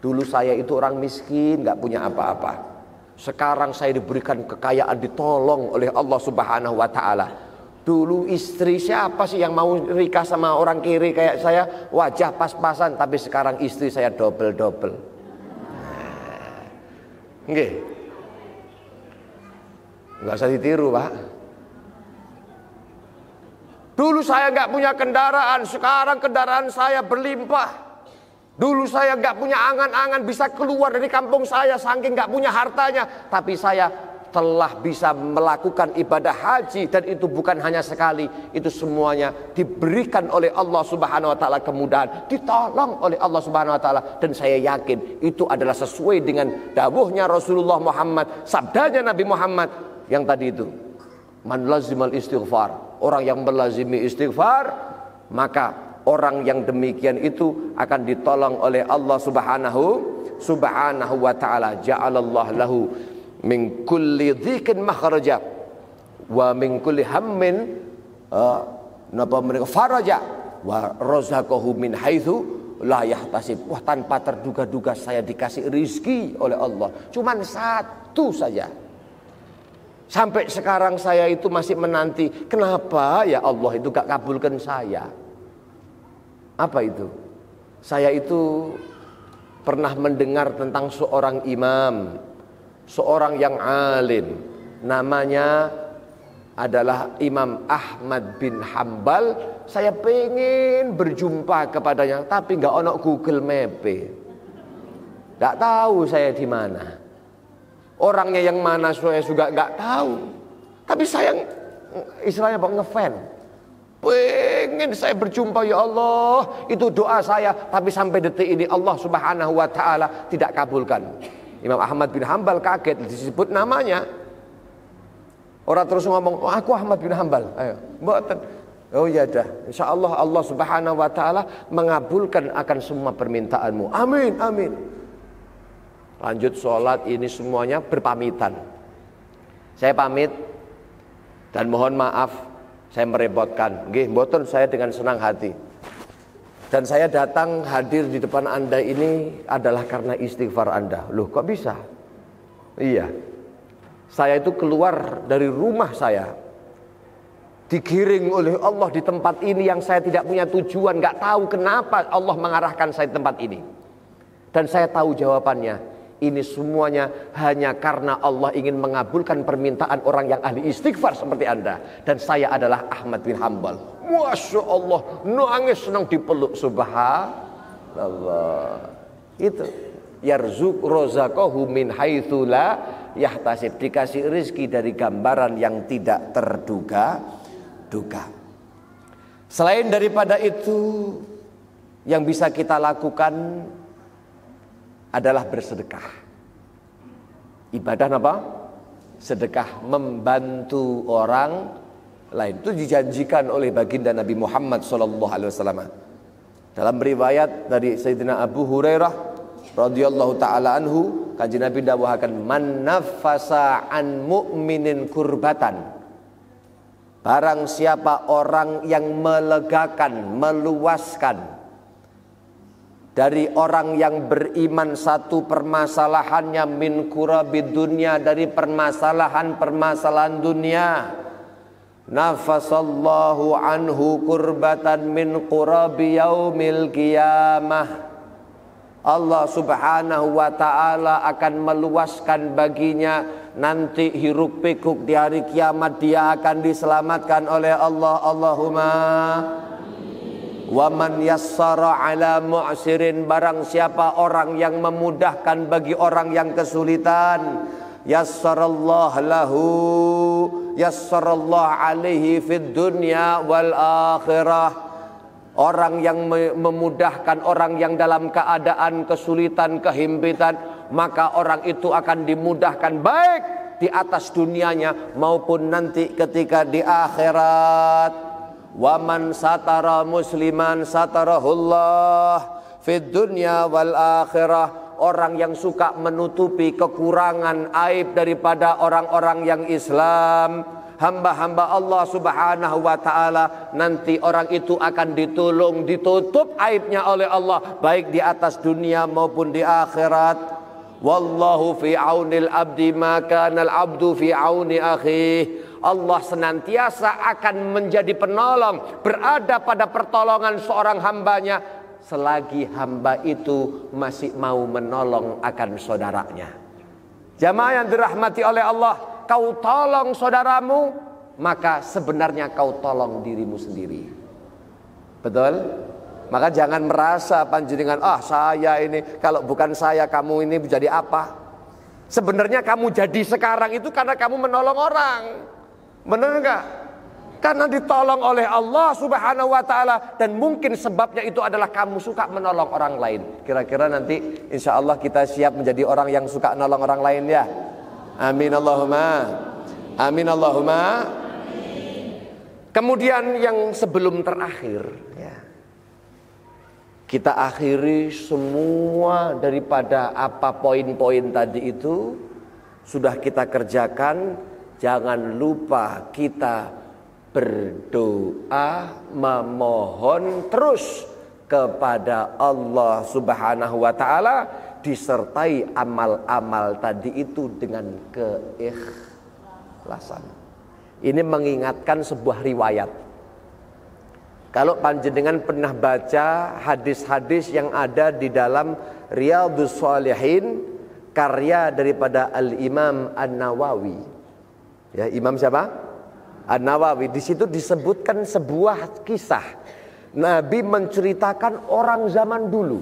Dulu saya itu orang miskin, gak punya apa-apa. Sekarang saya diberikan kekayaan, ditolong oleh Allah subhanahu wa ta'ala. Dulu istri siapa sih yang mau nikah sama orang kiri kayak saya? Wajah pas-pasan, tapi sekarang istri saya double-double. Nggih. Enggak usah ditiru, Pak. Dulu saya enggak punya kendaraan, sekarang kendaraan saya berlimpah. Dulu saya enggak punya angan-angan bisa keluar dari kampung saya saking enggak punya hartanya, tapi saya telah bisa melakukan ibadah haji, dan itu bukan hanya sekali, itu semuanya diberikan oleh Allah Subhanahu wa taala kemudahan, ditolong oleh Allah Subhanahu wa taala, dan saya yakin itu adalah sesuai dengan dawuhnya Rasulullah Muhammad, sabdanya Nabi Muhammad yang tadi itu, man lazimal istighfar, orang yang melazimi istighfar, maka orang yang demikian itu akan ditolong oleh Allah Subhanahu wa ta'ala. Ja'alallah lahu min kulli dhikin makhraja wa min kulli hammin faraja wa razaqahu min haitsu la yahtasib. Wah, tanpa terduga-duga saya dikasih rizki oleh Allah, cuman satu saja. Sampai sekarang saya itu masih menanti, kenapa ya Allah itu gak kabulkan saya. Apa itu? Saya itu pernah mendengar tentang seorang imam, seorang yang alim, namanya adalah Imam Ahmad bin Hambal. Saya pengen berjumpa kepadanya, tapi nggak ono Google Map, nggak tahu saya di mana, orangnya yang mana saya juga nggak tahu. Tapi saya istilahnya ngefan, pengen saya berjumpa, ya Allah, itu doa saya. Tapi sampai detik ini Allah Subhanahu wa ta'ala tidak kabulkan. Imam Ahmad bin Hambal kaget disebut namanya. Orang terus ngomong, oh, aku Ahmad bin Hambal. Ayo, mboten. Oh ya dah, insya Allah Allah Subhanahu wa ta'ala mengabulkan akan semua permintaanmu. Amin, amin. Lanjut sholat, ini semuanya berpamitan. Saya pamit dan mohon maaf saya merepotkan. Nggih, mboten, saya dengan senang hati. Dan saya datang hadir di depan Anda ini adalah karena istighfar Anda. Loh, kok bisa? Iya. Saya itu keluar dari rumah saya, digiring oleh Allah di tempat ini yang saya tidak punya tujuan, nggak tahu kenapa Allah mengarahkan saya di tempat ini. Dan saya tahu jawabannya. Ini semuanya hanya karena Allah ingin mengabulkan permintaan orang yang ahli istighfar seperti Anda. Dan saya adalah Ahmad bin Hambal. Masya Allah, nangis senang dipeluk. Subhanallah. Itu yarzuq rozaqahu min haitsu la yahtasib, dikasih rezeki dari gambaran yang tidak terduga-duga. Selain daripada itu, yang bisa kita lakukan adalah bersedekah. Ibadah apa? Sedekah, membantu orang lain. Itu dijanjikan oleh baginda Nabi Muhammad SAW. Dalam riwayat dari Sayyidina Abu Hurairah radhiyallahu taala anhu, kanjeng Nabi dawuhaken, man nafasa an mu'minin kurbatan, barang siapa orang yang melegakan, meluaskan dari orang yang beriman satu permasalahannya, min kurabid dunya, dari permasalahan-permasalahan dunia, nafasallahu anhu kurbatan min qurabi yaumil qiyamah, Allah Subhanahu wa ta'ala akan meluaskan baginya nanti hiruk pikuk di hari kiamat, dia akan diselamatkan oleh Allah. Allahumma. Wa man yassara ala mu'sirin, barang siapa orang yang memudahkan bagi orang yang kesulitan, yassarallah lahu, yassarallah alaihi fid dunya wal akhirah. Orang yang memudahkan orang yang dalam keadaan kesulitan, kehimpitan, maka orang itu akan dimudahkan baik di atas dunianya maupun nanti ketika di akhirat. Wa man satara musliman satarahullah fid dunya wal akhirah. Orang yang suka menutupi kekurangan, aib daripada orang-orang yang Islam, hamba-hamba Allah Subhanahu wa ta'ala, nanti orang itu akan ditolong, ditutup aibnya oleh Allah baik di atas dunia maupun di akhirat. Wallahu fi aunil abdi ma kana al abdu fi auni akhih. Allah senantiasa akan menjadi penolong, berada pada pertolongan seorang hambanya selagi hamba itu masih mau menolong akan saudaranya. Jamaah yang dirahmati oleh Allah, kau tolong saudaramu, maka sebenarnya kau tolong dirimu sendiri. Betul? Maka jangan merasa panjenengan, saya ini kalau bukan saya kamu ini menjadi apa? Sebenarnya kamu jadi sekarang itu karena kamu menolong orang. Benar enggak? Karena ditolong oleh Allah Subhanahu wa ta'ala. Dan mungkin sebabnya itu adalah kamu suka menolong orang lain. Kira-kira nanti insya Allah kita siap menjadi orang yang suka menolong orang lain ya. Amin Allahumma. Amin Allahumma. Kemudian yang sebelum terakhir ya, kita akhiri semua daripada apa poin-poin tadi itu sudah kita kerjakan. Jangan lupa kita berdoa, memohon terus kepada Allah Subhanahu wa ta'ala, disertai amal-amal tadi itu dengan keikhlasan. Ini mengingatkan sebuah riwayat. Kalau panjenengan pernah baca hadis-hadis yang ada di dalam Riyadhus Shalihin, karya daripada Al-Imam An-Nawawi. Ya, Imam siapa? An-Nawawi. Di situ disebutkan sebuah kisah. Nabi menceritakan orang zaman dulu.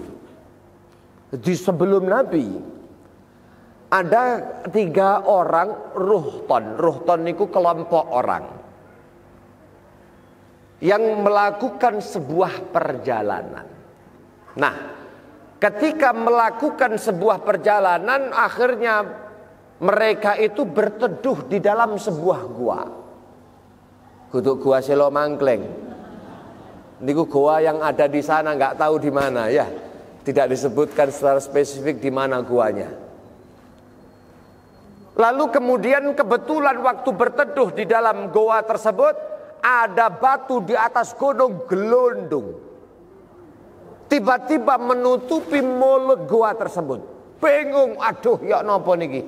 Di sebelum Nabi ada 3 orang ruhton. Ruhton itu kelompok orang yang melakukan sebuah perjalanan. Nah, ketika melakukan sebuah perjalanan, akhirnya mereka itu berteduh di dalam sebuah gua. Kutuk gua Selo Mangkleng. Niku gua yang ada di sana, nggak tahu di mana ya. Tidak disebutkan secara spesifik di mana guanya. Lalu kemudian kebetulan waktu berteduh di dalam goa tersebut, ada batu di atas gunung gelondong. Tiba-tiba menutupi mulut goa tersebut. Bingung, aduh ya nopo niki.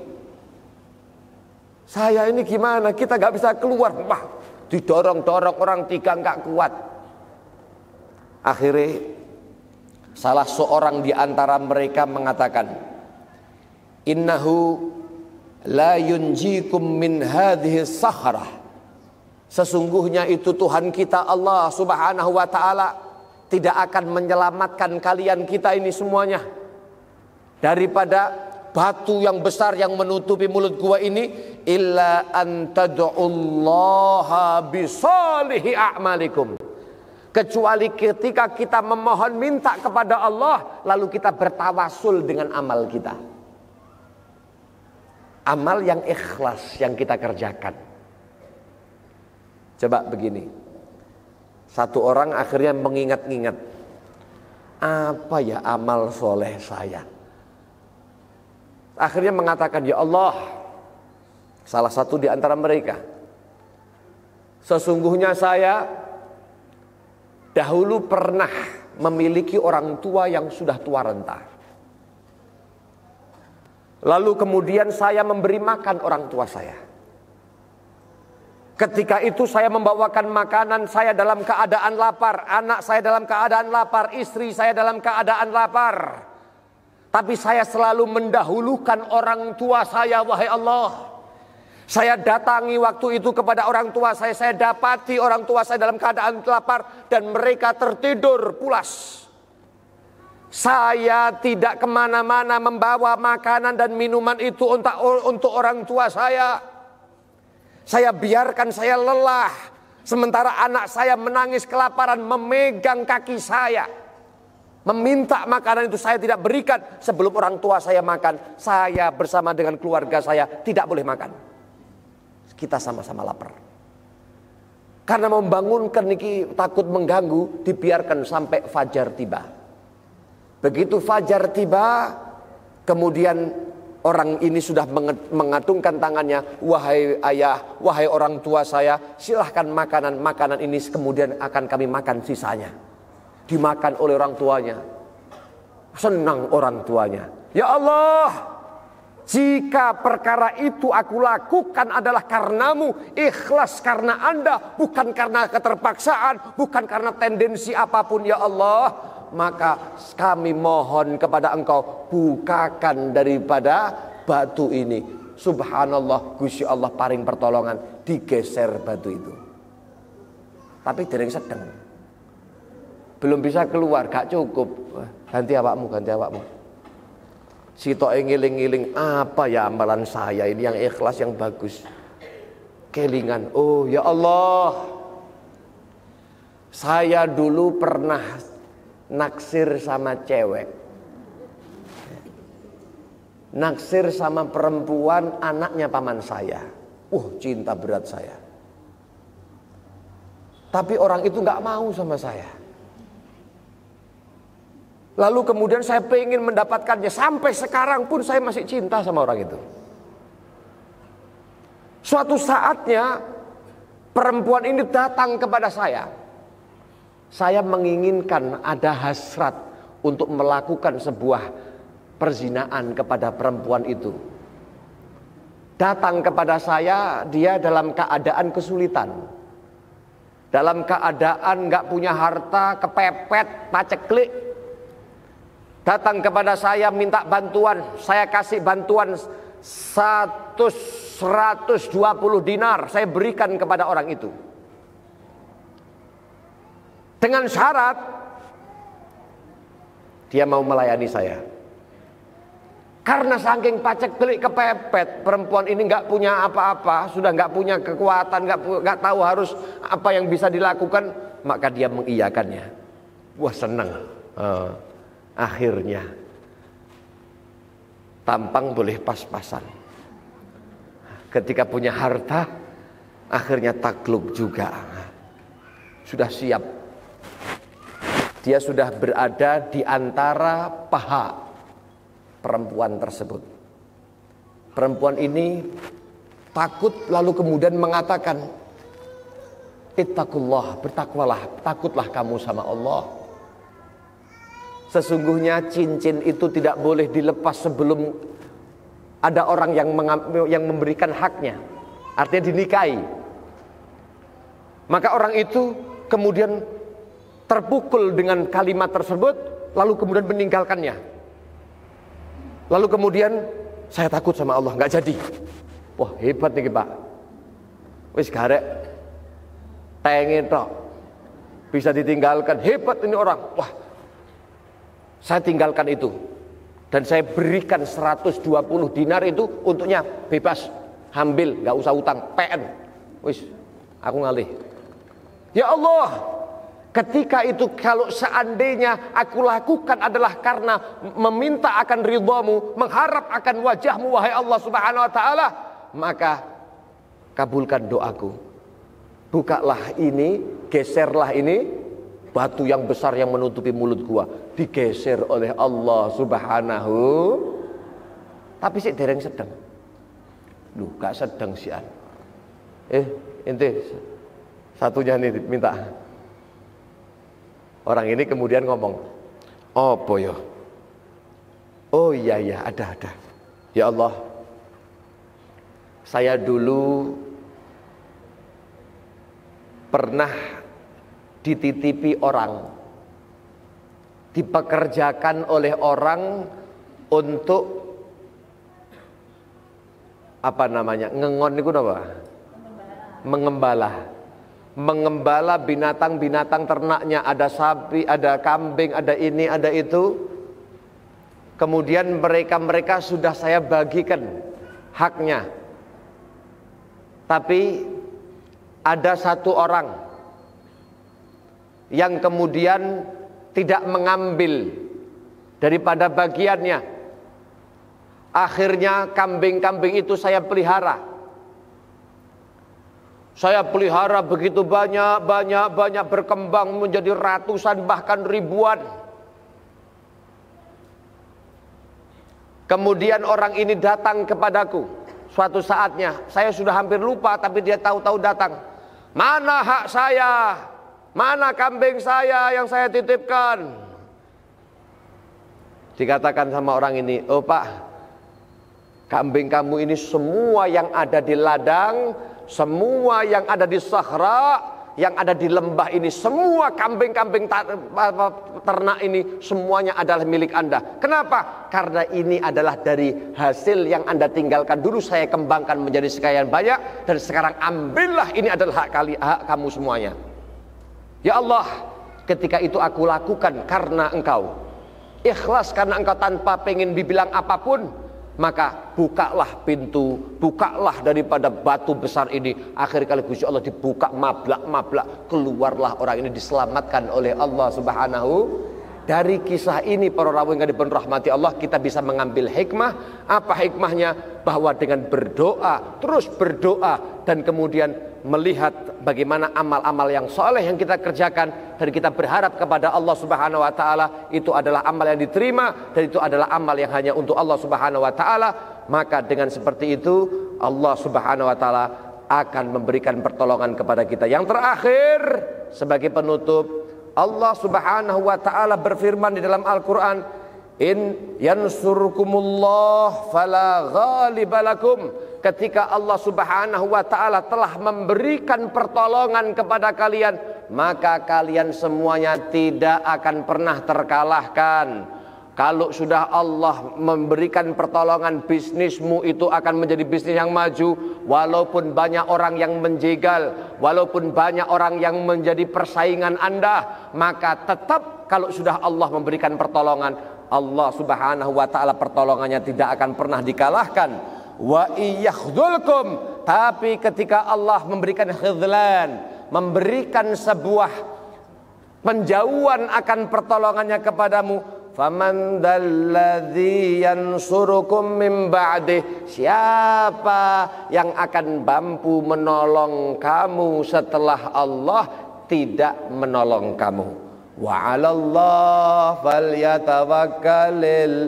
Saya ini gimana? Kita gak bisa keluar. Wah, didorong-dorong orang 3 gak kuat. Akhirnya salah seorang di antara mereka mengatakan, innahu la yunjikum min hadhihi sakhrah. Sesungguhnya itu Tuhan kita Allah Subhanahu wa ta'ala tidak akan menyelamatkan kalian kita ini semuanya daripada batu yang besar yang menutupi mulut gua ini, illa an tad'ullaha bisalihi a'malikum. Kecuali ketika kita memohon minta kepada Allah, lalu kita bertawasul dengan amal kita. Amal yang ikhlas yang kita kerjakan. Coba begini. Satu orang akhirnya mengingat-ingat, apa ya amal soleh saya? Akhirnya mengatakan, ya Allah, salah satu di antara mereka, sesungguhnya saya dahulu pernah memiliki orang tua yang sudah tua renta. Lalu kemudian saya memberi makan orang tua saya. Ketika itu saya membawakan makanan, saya dalam keadaan lapar, anak saya dalam keadaan lapar, istri saya dalam keadaan lapar. Tapi saya selalu mendahulukan orang tua saya, wahai Allah. Saya datangi waktu itu kepada orang tua saya dapati orang tua saya dalam keadaan lapar dan mereka tertidur pulas. Saya tidak kemana-mana membawa makanan dan minuman itu untuk orang tua saya. Saya biarkan saya lelah. Sementara anak saya menangis kelaparan memegang kaki saya. Meminta makanan itu saya tidak berikan. Sebelum orang tua saya makan, saya bersama dengan keluarga saya tidak boleh makan. Kita sama-sama lapar. Karena membangunkan ini takut mengganggu, dibiarkan sampai fajar tiba. Begitu fajar tiba, kemudian orang ini sudah mengatungkan tangannya, wahai ayah, wahai orang tua saya, silahkan makanan ini kemudian akan kami makan sisanya. Dimakan oleh orang tuanya. Senang orang tuanya. Ya Allah, jika perkara itu aku lakukan adalah karenamu, ikhlas karena Anda, bukan karena keterpaksaan, bukan karena tendensi apapun ya Allah, maka kami mohon kepada Engkau, bukakan daripada batu ini. Subhanallah, Gusti Allah paring pertolongan, digeser batu itu. Tapi dereng sedeng. Belum bisa keluar, gak cukup. Ganti awakmu, ganti awakmu. Sitok ngiling-ngiling, apa ya amalan saya ini yang ikhlas, yang bagus. Kelingan, oh ya Allah, saya dulu pernah naksir sama cewek, naksir sama perempuan anaknya paman saya. Cinta berat saya. Tapi orang itu gak mau sama saya. Lalu kemudian saya pengen mendapatkannya. Sampai sekarang pun saya masih cinta sama orang itu. Suatu saatnya perempuan ini datang kepada saya. Saya menginginkan, ada hasrat untuk melakukan sebuah perzinaan kepada perempuan itu. Datang kepada saya, dia dalam keadaan kesulitan, dalam keadaan gak punya harta, kepepet, paceklik. Datang kepada saya minta bantuan, saya kasih bantuan 120 dinar, saya berikan kepada orang itu. Dengan syarat dia mau melayani saya. Karena saking paceklik kepepet, perempuan ini nggak punya apa-apa, sudah nggak punya kekuatan, nggak tahu harus apa yang bisa dilakukan, maka dia mengiyakannya. Wah, senang. Akhirnya tampang boleh pas-pasan. Ketika punya harta, akhirnya takluk juga. Sudah siap. Dia sudah berada di antara paha perempuan tersebut. Perempuan ini takut, lalu kemudian mengatakan, ittaqullah, bertakwalah, takutlah kamu sama Allah. Sesungguhnya cincin itu tidak boleh dilepas sebelum ada orang yang memberikan haknya, artinya dinikahi. Maka orang itu kemudian terpukul dengan kalimat tersebut, lalu kemudian meninggalkannya. Lalu kemudian, saya takut sama Allah, nggak jadi. Wah, hebat nih Pak. Wis garek, pengen tok, bisa ditinggalkan, hebat ini orang. Wah, saya tinggalkan itu, dan saya berikan 120 dinar itu untuknya, bebas, ambil, nggak usah utang, PN. Wis, aku ngalih. Ya Allah, ketika itu kalau seandainya aku lakukan adalah karena meminta akan ridhamu, mengharap akan wajahmu wahai Allah subhanahu wa ta'ala, maka kabulkan doaku. Bukalah ini, geserlah ini, batu yang besar yang menutupi mulut gua digeser oleh Allah subhanahu. Tapi sih dereng sedang. Duh, gak sedang sih an. Ente satunya nih minta. Orang ini kemudian ngomong, "Apa ya? Oh iya ada. Ya Allah, saya dulu pernah dititipi orang, dipekerjakan oleh orang untuk apa namanya, ngengon itu apa? Mengembala binatang-binatang ternaknya, ada sapi, ada kambing, ada ini, ada itu. Kemudian mereka sudah saya bagikan haknya, tapi ada satu orang yang kemudian tidak mengambil daripada bagiannya. Akhirnya kambing-kambing itu saya pelihara. Saya pelihara begitu banyak berkembang menjadi ratusan bahkan ribuan. Kemudian orang ini datang kepadaku. Suatu saatnya, saya sudah hampir lupa tapi dia tahu-tahu datang. Mana hak saya? Mana kambing saya yang saya titipkan? Dikatakan sama orang ini, "Oh Pak, kambing kamu ini semua yang ada di ladang, semua yang ada di sahra, yang ada di lembah ini, semua kambing-kambing ternak ini semuanya adalah milik Anda. Kenapa? Karena ini adalah dari hasil yang Anda tinggalkan dulu, saya kembangkan menjadi sekian banyak, dan sekarang ambillah, ini adalah hak kamu semuanya. Ya Allah, ketika itu aku lakukan karena Engkau. ikhlas karena engkau tanpa pengen dibilang apapun, maka bukalah pintu, bukalah daripada batu besar ini. Akhir kali Gusti Allah dibuka mablak, keluarlah orang ini, diselamatkan oleh Allah Subhanahu. Dari kisah ini para rawuh yang dipun rahmati Allah, kita bisa mengambil hikmah. Apa hikmahnya? Bahwa dengan berdoa, terus berdoa, dan kemudian melihat bagaimana amal-amal yang soleh yang kita kerjakan, dan kita berharap kepada Allah Subhanahu wa taala, itu adalah amal yang diterima, dan itu adalah amal yang hanya untuk Allah Subhanahu wa taala. Maka dengan seperti itu Allah Subhanahu wa taala akan memberikan pertolongan kepada kita. Yang terakhir sebagai penutup, Allah Subhanahu wa taala berfirman di dalam Al-Qur'an, in yansurkumullah fala ghalibalakum. Ketika Allah Subhanahu wa taala telah memberikan pertolongan kepada kalian, maka kalian semuanya tidak akan pernah terkalahkan. Kalau sudah Allah memberikan pertolongan, bisnismu itu akan menjadi bisnis yang maju. Walaupun banyak orang yang menjegal, walaupun banyak orang yang menjadi persaingan Anda, maka tetap kalau sudah Allah memberikan pertolongan, Allah Subhanahu wa taala pertolongannya tidak akan pernah dikalahkan. Wa iyakhdhulkum, tapi ketika Allah memberikan khidlan, memberikan sebuah penjauhan akan pertolongannya kepadamu, faman dalladzi yansurukum min ba'dih, siapa yang akan mampu menolong kamu setelah Allah tidak menolong kamu. Wa 'alallah falyatawakkalul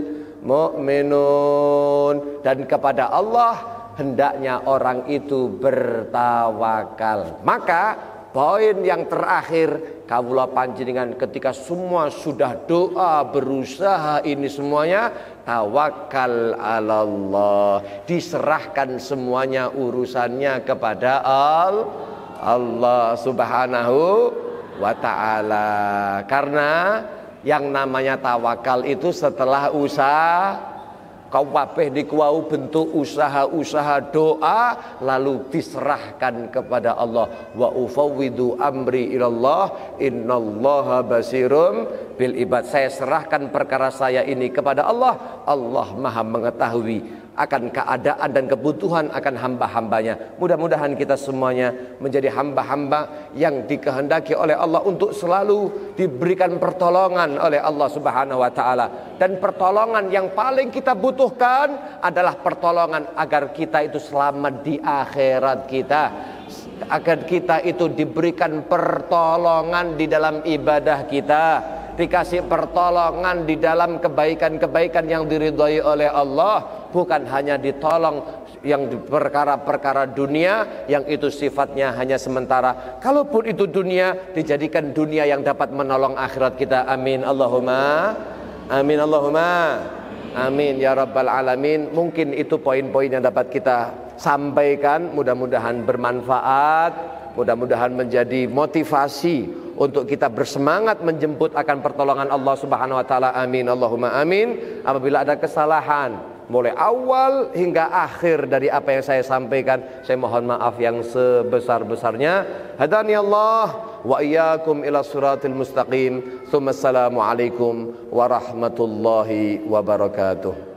mu'minun, dan kepada Allah hendaknya orang itu bertawakal. Maka poin yang terakhir, kawula panjenengan ketika semua sudah doa, berusaha ini semuanya, tawakal 'alallah, diserahkan semuanya urusannya kepada Allah Subhanahu wa ta'ala. Karena yang namanya tawakal itu setelah usaha, kau wabeh dikuau bentuk usaha-usaha doa, lalu diserahkan kepada Allah. Wa ufawwidu amri ilallah innallaha basirum bil ibad. Saya serahkan perkara saya ini kepada Allah. Allah Maha mengetahui akan keadaan dan kebutuhan akan hamba-hambanya. Mudah-mudahan kita semuanya menjadi hamba-hamba yang dikehendaki oleh Allah untuk selalu diberikan pertolongan oleh Allah Subhanahu wa taala. Dan pertolongan yang paling kita butuhkan adalah pertolongan agar kita itu selamat di akhirat kita, agar kita itu diberikan pertolongan di dalam ibadah kita, dikasih pertolongan di dalam kebaikan-kebaikan yang diridhai oleh Allah. Bukan hanya ditolong yang di perkara-perkara dunia yang itu sifatnya hanya sementara. Kalaupun itu dunia, dijadikan dunia yang dapat menolong akhirat kita. Amin Allahumma amin, Allahumma amin ya rabbal alamin. Mungkin itu poin-poin yang dapat kita sampaikan. Mudah-mudahan bermanfaat, mudah-mudahan menjadi motivasi untuk kita bersemangat menjemput akan pertolongan Allah Subhanahu wa taala. Amin Allahumma amin. Apabila ada kesalahan mulai awal hingga akhir dari apa yang saya sampaikan, saya mohon maaf yang sebesar-besarnya. Hadani Allah wa iyyakum ila siratil mustaqim. Assalamu alaikum warahmatullahi wabarakatuh.